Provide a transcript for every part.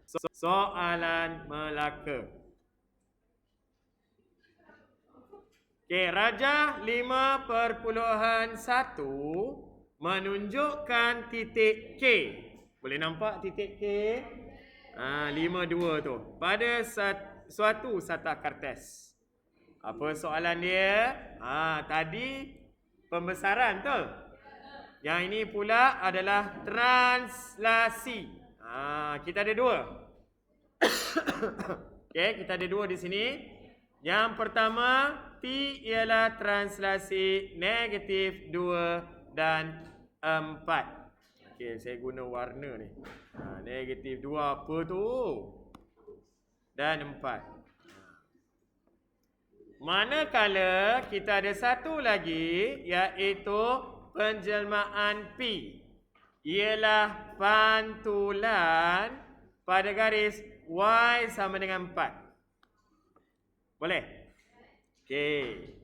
Soalan Melaka. Okey, rajah 5.1 menunjukkan titik K. Boleh nampak titik K? 52 tu. Pada suatu sata kertas. Apa soalan dia? Tadi pembesaran tu. Yang ini pula adalah translasi. Kita ada dua. Okey, kita ada dua di sini. Yang pertama, P ialah translasi negatif 2 dan 4. Okey, saya guna warna ni. Negatif 2 apa tu? Dan 4. Manakala kita ada satu lagi, iaitu penjelmaan P. Ialah pantulan pada garis Y sama dengan 4. Boleh? Okey.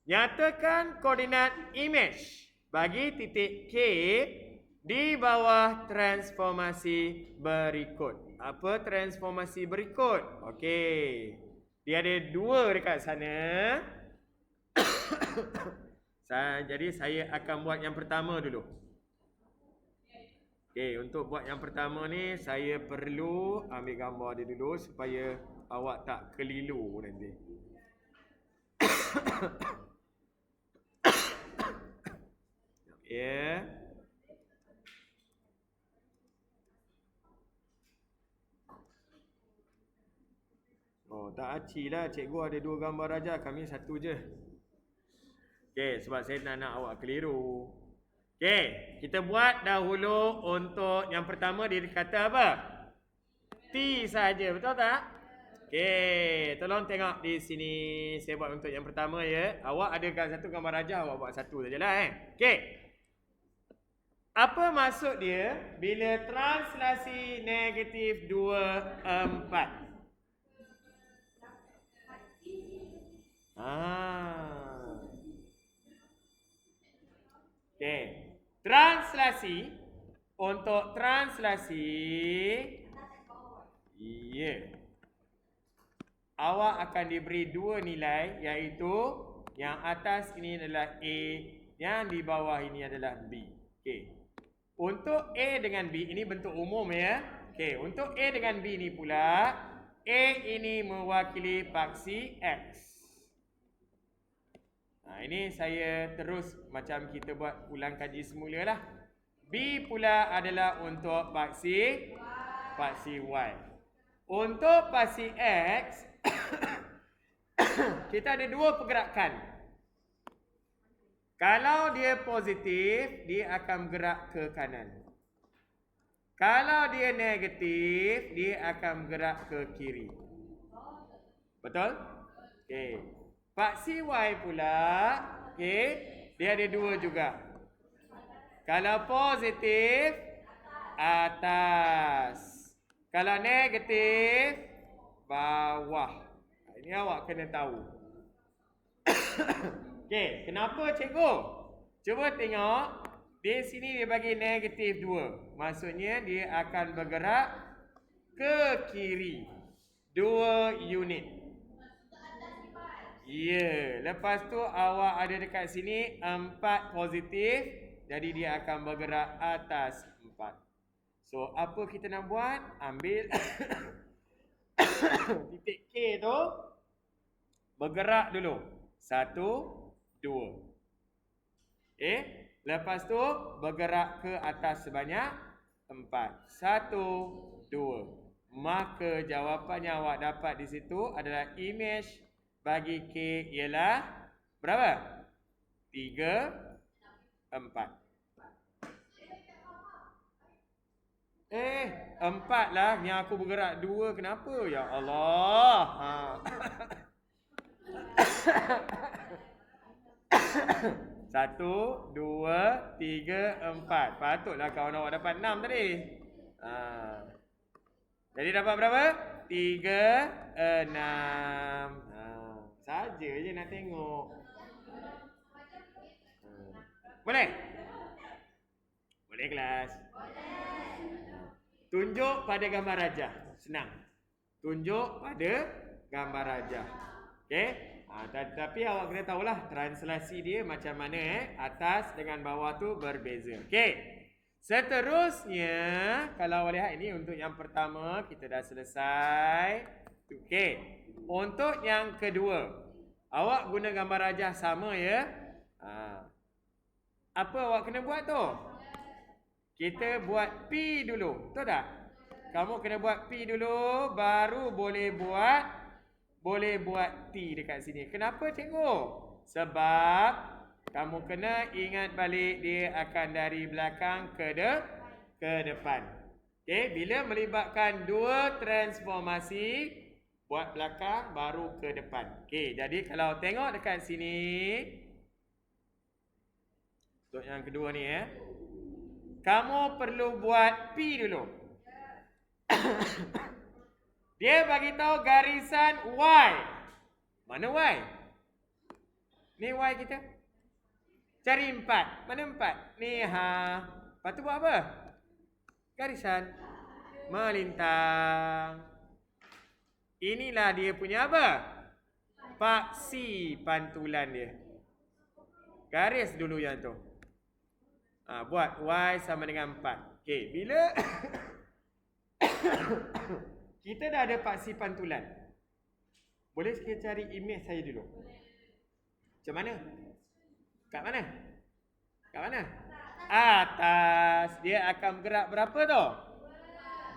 Nyatakan koordinat imej bagi titik K di bawah transformasi berikut. Apa transformasi berikut? Okey. Dia ada dua dekat sana. Jadi saya akan buat yang pertama dulu. Okey, untuk buat yang pertama ni saya perlu ambil gambar dia dulu supaya awak tak keliru nanti. Ya. Oh, tak aci lah. Cikgu ada dua gambar aja, kami satu je. Okey, sebab saya tak nak awak keliru. Okey, kita buat dahulu untuk yang pertama dia kata apa? T saja, betul tak? Okey, tolong tengok di sini. Saya buat untuk yang pertama ya. Awak ada satu gambar aja, awak buat satu sajalah Okey. Apa maksud dia bila translasi negatif 2, 4? Okey. Translasi. Untuk translasi. Awak akan diberi dua nilai, iaitu yang atas ini adalah A, yang di bawah ini adalah B. Okey. Untuk A dengan B, ini bentuk umum ya. Okey, untuk A dengan B ini pula, A ini mewakili paksi X. Ini saya terus macam kita buat ulang kaji semula lah. B pula adalah untuk paksi Y. Untuk paksi X, kita ada dua pergerakan. Kalau dia positif, dia akan bergerak ke kanan. Kalau dia negatif, dia akan bergerak ke kiri. Betul? Okey. Paksi Y pula, okey, dia ada dua juga. Kalau positif, atas. Kalau negatif, bawah. Ini awak kena tahu. Okey, kenapa cikgu? Cuba tengok. Di sini dia bagi negatif 2. Maksudnya dia akan bergerak ke kiri. 2 unit. Ya, lepas tu awak ada dekat sini 4 positif. Jadi dia akan bergerak atas 4. So, apa kita nak buat? Ambil titik K tu. Bergerak dulu. 1, 2. Lepas tu bergerak ke atas sebanyak 4. 1, 2. Maka jawapannya awak dapat di situ adalah imej bagi K ialah berapa? 3, 4. 4 lah. Yang aku bergerak 2. Kenapa? Ya Allah. Satu, 2, 3, 4. Patutlah kawan awak dapat 6 tadi. Jadi dapat berapa? 3, 6. Saja je nak tengok. Boleh? Boleh kelas? Tunjuk pada gambar rajah. Senang. Tunjuk pada gambar rajah. Okey? Tapi awak kena tahulah translasi dia macam mana atas dengan bawah tu berbeza. Okey. Seterusnya, kalau awak lihat ini untuk yang pertama kita dah selesai. Okey. Untuk yang kedua, awak guna gambar rajah sama ya. Apa awak kena buat tu? Kita buat P dulu. Betul tak? Kamu kena buat P dulu, baru boleh buat T dekat sini. Kenapa cikgu? Sebab kamu kena ingat balik dia akan dari belakang ke depan. Okey, bila melibatkan dua transformasi, buat belakang baru ke depan. Okey, jadi kalau tengok dekat sini, untuk yang kedua ni kamu perlu buat P dulu. Dia bagi tahu garisan Y. Mana Y? Ni Y kita. Cari 4. Mana 4? Ni Lepas tu buat apa? Garisan melintang. Inilah dia punya apa? Paksi pantulan dia. Garis dulu yang tu. Buat Y sama dengan 4. Okey, bila kita dah ada paksi pantulan, boleh kita cari imej saya dulu. Macam mana? Kat mana? Kat mana? Atas. Dia akan bergerak berapa tu?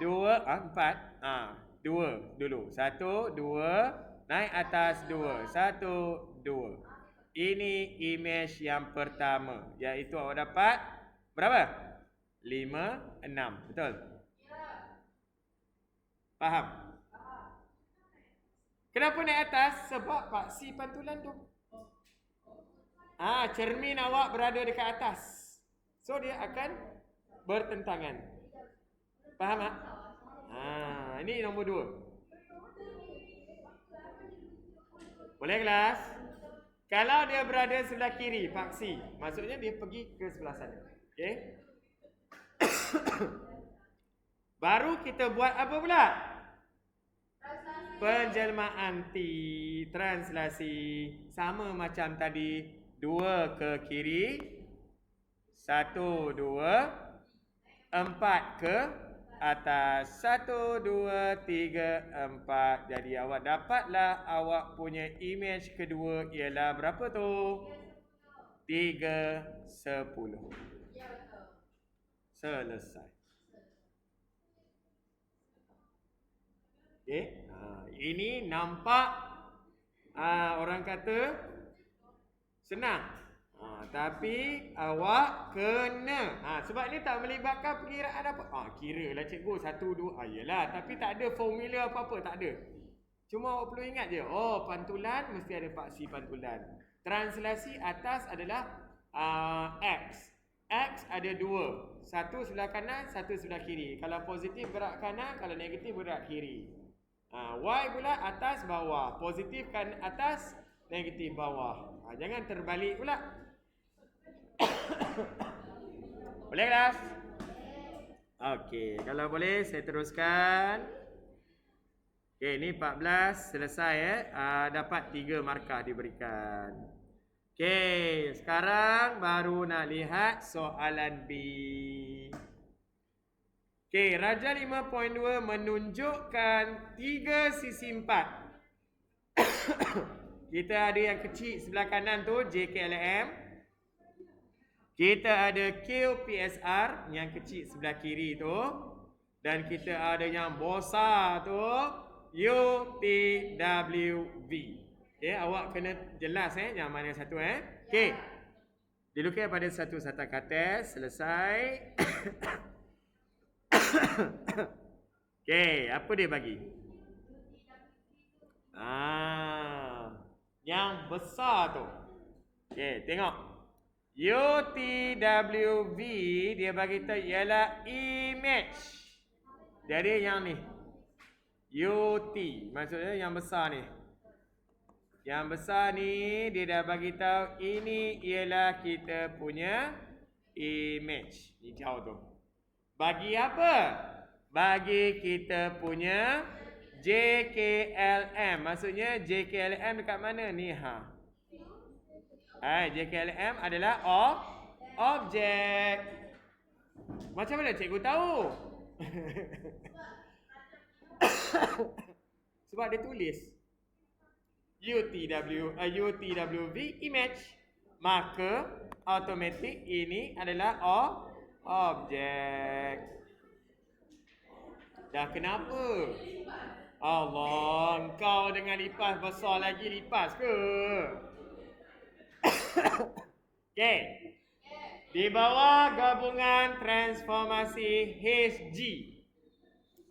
2, 4. 2 dulu. 1, 2. Naik atas 2. 1, 2. Ini imej yang pertama. Iaitu awak dapat berapa? 5, 6. Betul? Faham? Kenapa naik atas? Sebab paksi pantulan tu. Cermin awak berada dekat atas. So dia akan bertentangan. Faham tak? Ini nombor 2. Boleh kelas? Kalau dia berada sebelah kiri, paksi, maksudnya dia pergi ke sebelah sana. Okey? Baru kita buat apa pula? Penjelmaan T, translasi. Sama macam tadi, 2 ke kiri, 1, 2, 4 ke atas, 1, 2, 3, 4. Jadi awak dapatlah awak punya imej kedua ialah berapa tu? 3, 10. Selesai. Okey, ini nampak orang kata senang. Tapi awak kena. Sebab ni tak melibatkan perkiraan apa. Kira lah cikgu 1, 2. Yelah, tapi tak ada formula apa-apa, tak ada. Cuma awak perlu ingat je. Pantulan mesti ada paksi pantulan. Translasi atas adalah X. X ada 2. Satu sebelah kanan, satu sebelah kiri. Kalau positif gerak kanan, kalau negatif gerak kiri. Y pula atas bawah. Positif kan atas, negatif bawah. Jangan terbalik pula. Boleh kelas? Okey, kalau boleh saya teruskan. Okey, ni 14 selesai dapat 3 markah diberikan. Okey, sekarang baru nak lihat soalan B. Okey, Raja 5.2 menunjukkan 3 sisi 4. Kita ada yang kecil sebelah kanan tu JKLM. Kita ada QPSR yang kecil sebelah kiri tu. Dan kita ada yang besar tu UTWV. Okey, awak kena jelas yang mana satu Okey. Dilukis pada satu sata kata. Selesai. Okey, apa dia bagi? Yang besar tu. Okey, tengok. UTWV dia bagi tahu ialah image. Jadi yang ni. UT maksudnya yang besar ni. Yang besar ni dia dah bagi tahu ini ialah kita punya image. Hijau tu. Bagi apa? bagi kita punya JKLM. Maksudnya JKLM dekat mana ni? JKLM adalah objek. Macam mana cikgu tahu? Sebab dia tulis UTWV image. Maka automatic ini adalah objek. Dah kenapa? Allah, engkau dengan lipas besar lagi lipas ke? Okey. Di bawah gabungan transformasi HG.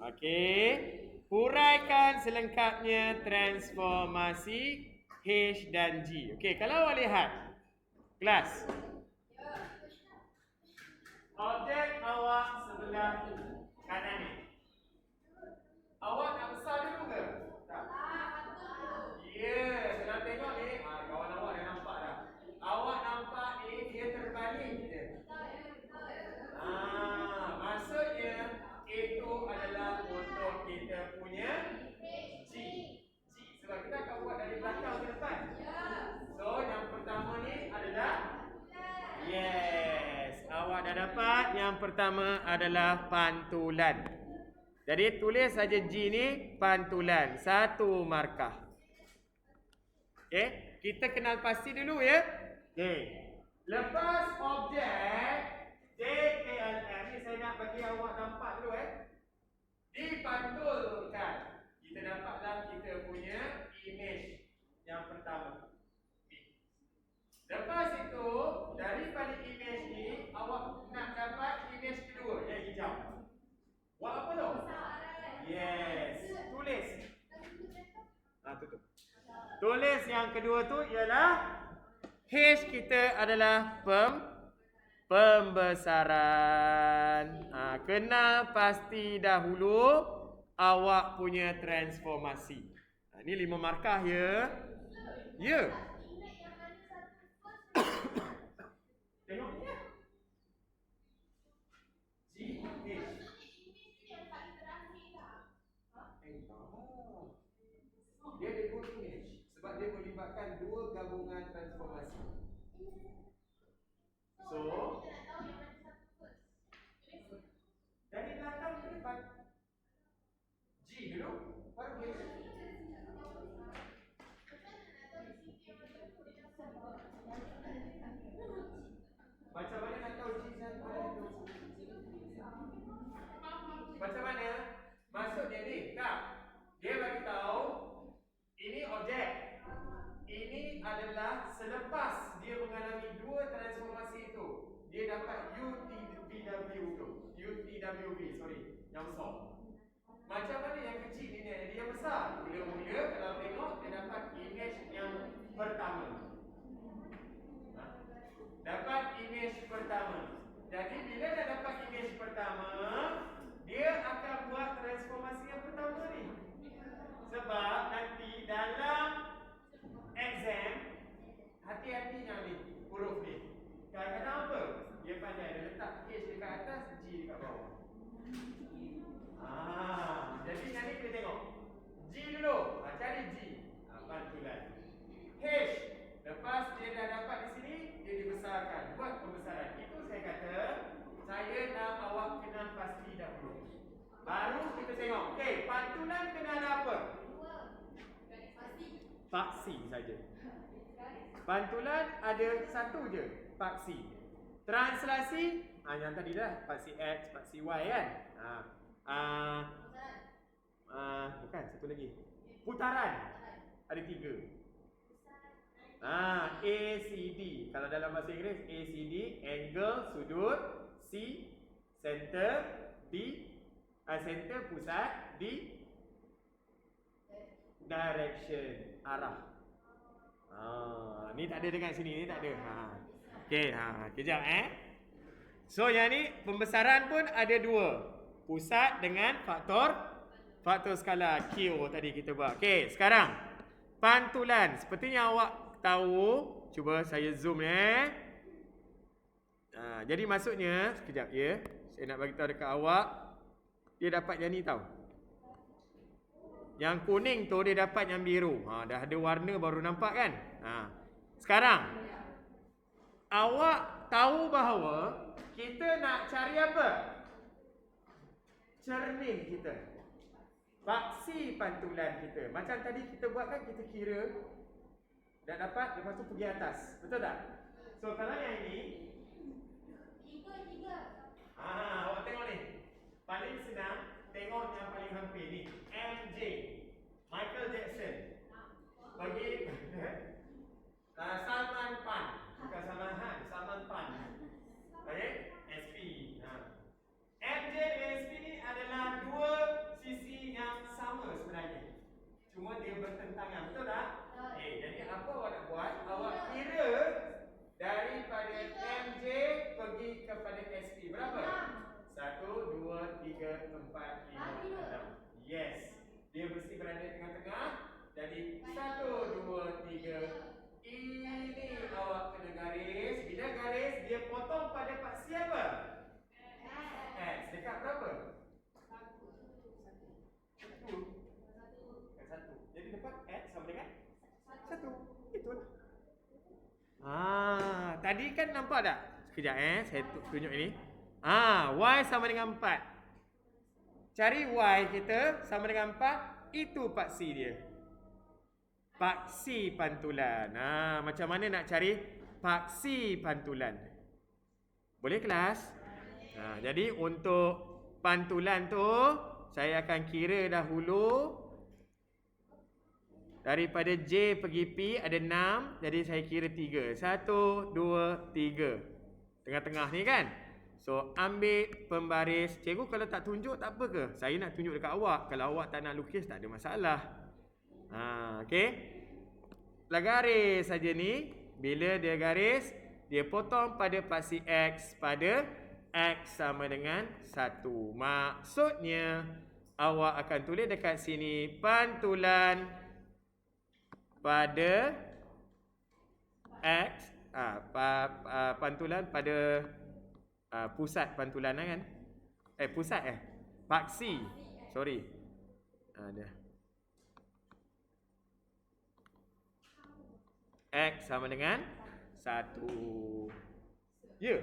Okey. Huraikan selengkapnya transformasi H dan G. Okey, kalau awak lihat kelas. Objek awak sebelah kanan ni. Awak nak besar dulu ke? Tak. Ya, kalau tengok ni, kawan awak dah nampak dah. Awak nampak ni, dia terbalik je. Maksudnya, itu adalah untuk kita punya G. Sebab kita akan buat dari belakang ke depan. So, yang pertama ni adalah yes. Awak dah dapat. Yang pertama adalah pantulan. Jadi tulis saja G ni pantulan. Satu markah. Okey, kita kenal pasti dulu ya. Okey. Lepas objek JKLM ni saya nak bagi awak nampak dulu dipantulkan. Kita dapatlah kita punya image yang pertama. Lepas itu daripada image ni awak nak dapat image kedua yang hijau. Buat apa tu? Yes. Tulis. Tutup. Tulis yang kedua tu ialah H kita adalah pembesaran. Kenal pasti dahulu awak punya transformasi. Ini 5 markah ya. Ya. Tengok ni ya. G, H. Dia ada 2 image sebab dia melibatkan 2 gabungan transformasi. So, dari belakang ke depan G dulu, baru H. Macam mana nak tahu G dan mana? Macam mana? Maksudnya ni, tak. Dia bagi tahu ini objek. Ini adalah selepas dia mengalami 2 transformasi itu, dia dapat UTWV, yang besar. Macam mana yang kecil ni dia yang besar? Mula-mula kalau tengok dia dapat image yang pertama. Dapat image pertama. Jadi bila dah dapat image pertama, dia akan buat transformasi yang pertama ni. Sebab nanti dalam exam, hati-hatinya ni huruf ni. Kadang-kadang apa? Dia pandai dia letak H dekat atas, G dekat bawah. Jadi yang ni kita tengok G dulu. Cari G. Pantulan. H. Lepas dia dah dapat di sini, dia dibesarkan. Buat pembesaran. Itu saya kata, saya nak awak kenal pasti dahulu. Baru kita tengok. Okey, pantulan kenal apa? Paksi saja. Pantulan ada satu je, paksi. Translasi, yang tadi dah, paksi X, paksi Y kan? Bukan, satu lagi. Putaran, ada 3. ACD, kalau dalam bahasa Inggeris, ACD, angle, sudut, C, center, D, center, pusat, D, direction, arah. Ni tak ada dekat sini, ni tak ada. Okey, kejap So yang ni pembesaran pun ada 2. Pusat dengan faktor skala Q tadi kita buat. Okey, sekarang pantulan. Sepertinya awak tahu, cuba saya zoom jadi maksudnya sekejap ya. Saya nak bagi tahu dekat awak. dia dapat yang ni tau. Yang kuning tu dia dapat yang biru. Dah ada warna baru nampak kan? Sekarang awak tahu bahawa kita nak cari apa? Cermin kita. Paksi pantulan kita. Macam tadi kita buat kan, kita kira dah dapat, lepas tu pergi atas. Betul tak? So kalau yang ini, awak tengok ni. Paling senang, tengok yang paling hampir ni. MJ, Michael Jackson. Pergi Salman Pan. Bukan Salman Han, Salman Pan. Okay? SP. MJ dan SP ni adalah dua sisi yang sama sebenarnya. Cuma dia bertentangan. Betul tak? Jadi apa awak nak buat? Awak kira daripada MJ pergi kepada SP. Berapa? 1, 2, 3, 4, 5, 6. Yes. Dia mesti berada tengah-tengah. Jadi 1, 2, 3. Ini awak kena garis. Bila garis, dia potong pada paksi apa? X. Dekat berapa? 1. Jadi dapat X sama dengan 1. Itulah. Tadi kan nampak tak? Sekejap saya tunjuk ini. Y sama dengan 4. Cari Y kita sama dengan 4. Itu paksi dia. Paksi pantulan. Macam mana nak cari paksi pantulan? Boleh kelas? Jadi untuk pantulan tu, saya akan kira dahulu. Daripada J pergi P ada 6. Jadi saya kira 3. 1, 2, 3. Tengah-tengah ni kan? So ambil pembaris. Cikgu kalau tak tunjuk tak apa ke? Saya nak tunjuk dekat awak. Kalau awak tak nak lukis tak ada masalah. Okey. Lah garis saja ni. Bila dia garis, dia potong pada paksi X pada X sama dengan 1. Maksudnya awak akan tulis dekat sini pantulan pada X, pantulan pada pusat pantulan kan? Paksi. Sorry. Dah. X sama dengan 1. Ya.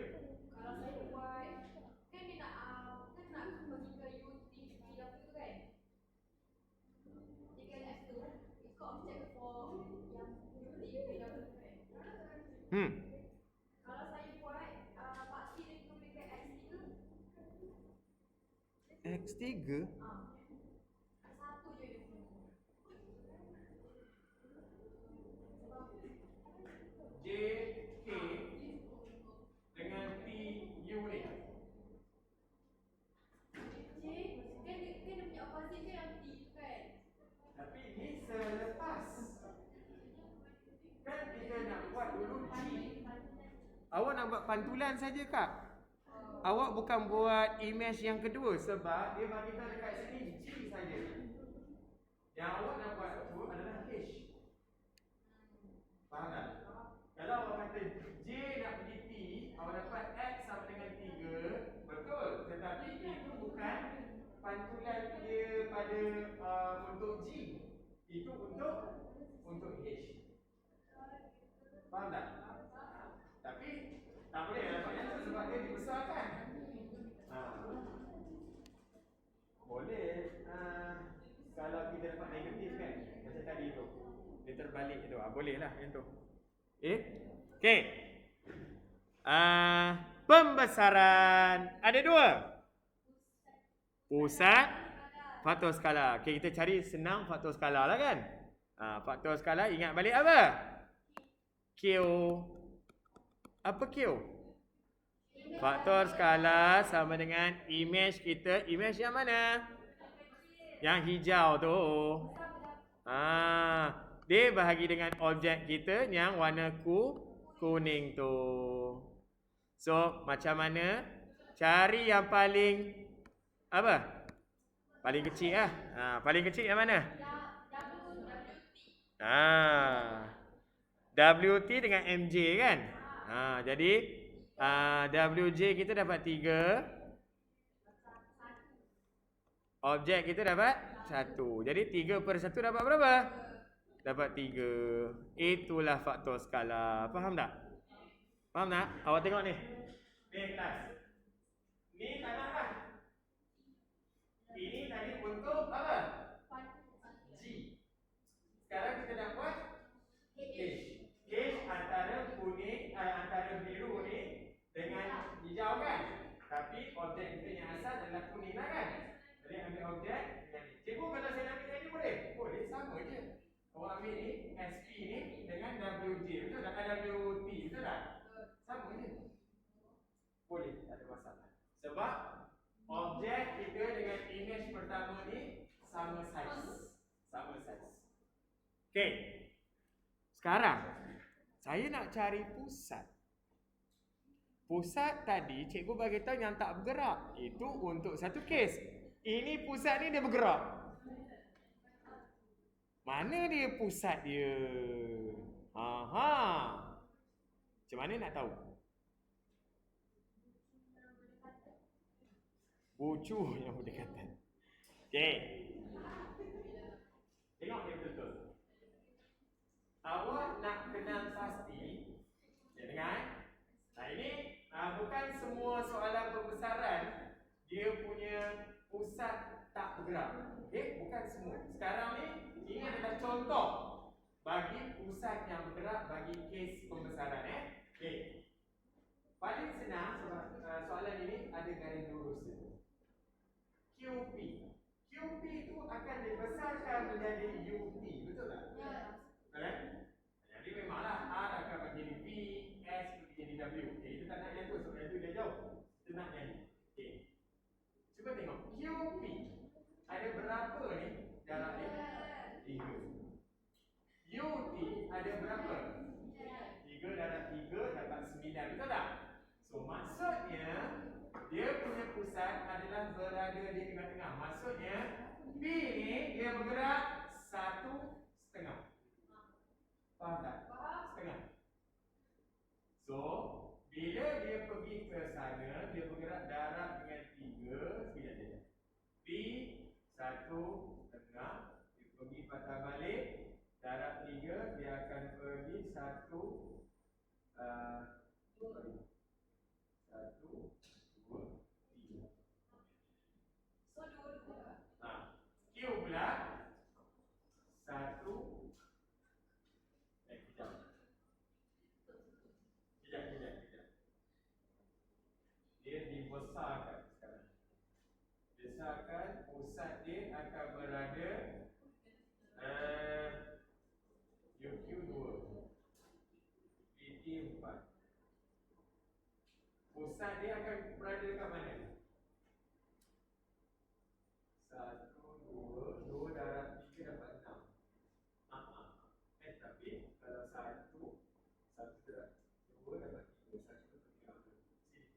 Kalau saya buat, kan dia nak bagi ke UT apa tu kan? Dia kan tu, ikut objek for yang UT apa tu kan? Kalau saya buat, paksi dia tu dekat X3. X3? Satu je dia punya. J, K dengan T, U ni. J, kan dia punya opposite je yang T kan? Tapi ni selepas. Kan kita nak buat dulu G. Awak nak buat pantulan saja kak? Awak bukan buat image yang kedua sebab dia bagi tahu dekat sini G saja. Yang awak nak buat tu adalah H. Faham tak? Kalau awak kata J nak pergi T, awak dapat X sama dengan 3. Betul. Tetapi itu bukan pantulan dia pada untuk G. Itu untuk H. Faham tak? Tapi tak boleh dapat yang tu sebab dia dibesarkan. Boleh. Kalau kita dapat negatif kan, macam tadi tu. Dia terbalik tu. Boleh lah yang tu. Okey. Pembesaran ada 2. Pusat, faktor skala. Okey, kita cari senang faktor skala lah kan. Faktor skala ingat balik apa? Q. Apa Q? Faktor skala sama dengan image kita. Image yang mana? Yang hijau tu. Dia bahagi dengan objek kita yang warna kuning tu. So, macam mana? Cari yang paling apa? Paling kecil lah. Paling kecil yang mana? WT dengan MJ kan? Jadi WJ kita dapat 3. Objek kita dapat 1. Jadi 3 per 1 dapat berapa? Dapat 3. Itulah faktor skala. Faham tak? Faham tak? Awak tengok ni. Ni kelas. Ni tanah kan? Ini tadi untuk apa? G. Sekarang kita nak buat H. H antara kuning, antara biru ni dengan hijau kan? Tapi objek kita yang asal adalah kuning lah kan? Jadi ambil objek dengan ni. Cikgu kalau saya ambil yang ni boleh? Boleh, sama je. Awak ambil ni, SP ni dengan WJ, betul tak? WT, betul tak? Sama je. Boleh, tak ada masalah. Sebab objek kita dengan image pertama ni sama saiz. Sama saiz. Okey. Sekarang saya nak cari pusat. Pusat tadi cikgu bagi tahu yang tak bergerak. Itu untuk satu kes. Ini pusat ni dia bergerak. Mana dia pusat dia? Aha. Macam mana nak tahu? Bucu yang berdekatan. Okey. Tengok dia betul-betul. Awak nak kenal pasti. Ya dengar? Nah ini bukan semua soalan pembesaran dia punya pusat tak bergerak. Okey, bukan semua. Sekarang ni ini adalah contoh bagi pusat yang bergerak bagi kes pembesaran Okey. Paling senang sebab soalan ini ada garis lurus dia. QP. QP itu akan dibesarkan menjadi UP, betul tak? Ya. Betul? Jadi memanglah R akan menjadi V, S menjadi W. Okey, itu tak nak yang tu sebab itu dia jauh. Itu nak yang ni. Okey. Cuba tengok QP. Ada berapa ni jarak dia? 3. UT ada berapa? 3 darab 3 dapat 9, betul tak? So maksudnya dia punya pusat adalah berada di tengah-tengah. Maksudnya P ni dia bergerak 1,5. Faham tak? Setengah. So bila dia pergi ke sana, dia bergerak darab dengan 3. Sekejap je. P 1,5. Dia pergi patah balik. Darab 3, dia akan pergi 1, 2, 3. So dua-dua. Q pula 1. Kejap. Dia dibesarkan sekarang. Besarkan, pusat dia akan berada UQ 2, PT 4. Pusat dia akan berada dekat mana? 1, 2 darab 3 dapat 6. Tapi kalau 1 darab 2 dapat 3, 1 dapat 3. Sini.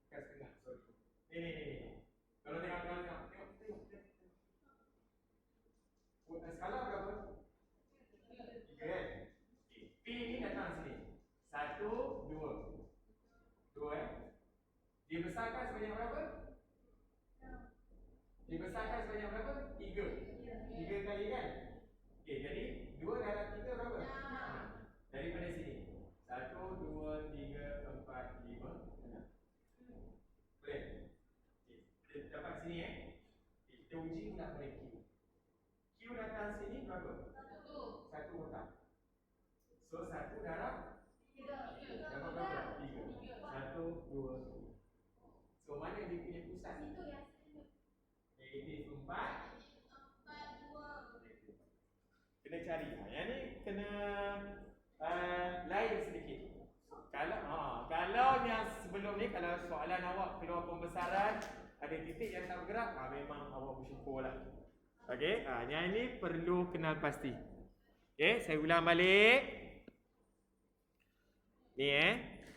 Bukan setengah, sorry. Ni. Kalau tengok. Skala berapa? 3 kan? P ni datang sini. 1, 2. 2 Dibesarkan sebanyak berapa? Dibesarkan sebanyak berapa? 3. 3 kali kan? Okey, jadi 2 darab 3 berapa? Daripada sini. 1, 2, 3, 4, 5, 6. Boleh? Okey, kita dapat sini Kita uji pula pada Q. Q datang sini berapa? 1 kotak. So 1 darab 3. Dapat berapa? 3. 1, 2, 3. So mana dia punya pusat? Itu yang Negatif 4. Kena cari. Yang ni kena lain sedikit. Kalau yang sebelum ni, kalau soalan awak keluar pembesaran ada titik yang tak bergerak, memang awak bersyukurlah. Okey, yang ini perlu kenal pasti. Okey, saya ulang balik. Ni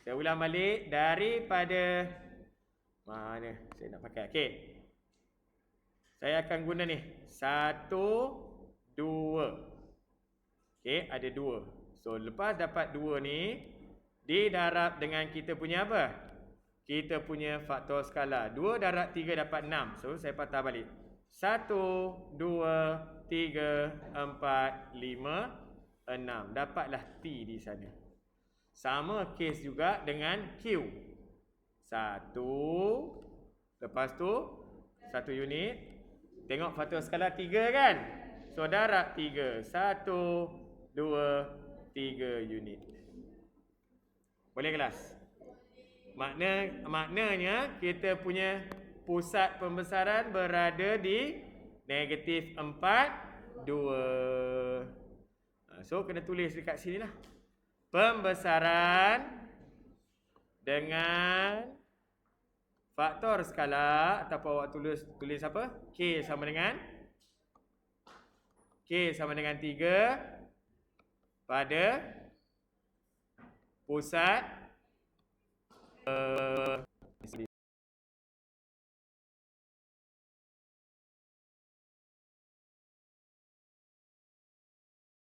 saya ulang balik daripada mana saya nak pakai. Okey. Saya akan guna ni 1, 2. Okey, ada 2. So lepas dapat 2 ni, didarab dengan kita punya apa? kita punya faktor skala. 2 darab 3 dapat 6. So, saya patah balik. 1, 2, 3, 4, 5, 6. Dapatlah T di sana. Sama kes juga dengan Q. 1. Lepas tu, 1 unit. Tengok faktor skala 3 kan? So, darab 3. 1, 2, 3 unit. Boleh kelas? Maknanya kita punya pusat pembesaran berada di negatif 4, 2. So, kena tulis dekat sini lah. Pembesaran dengan faktor skala, ataupun awak tulis apa? K sama dengan 3 pada pusat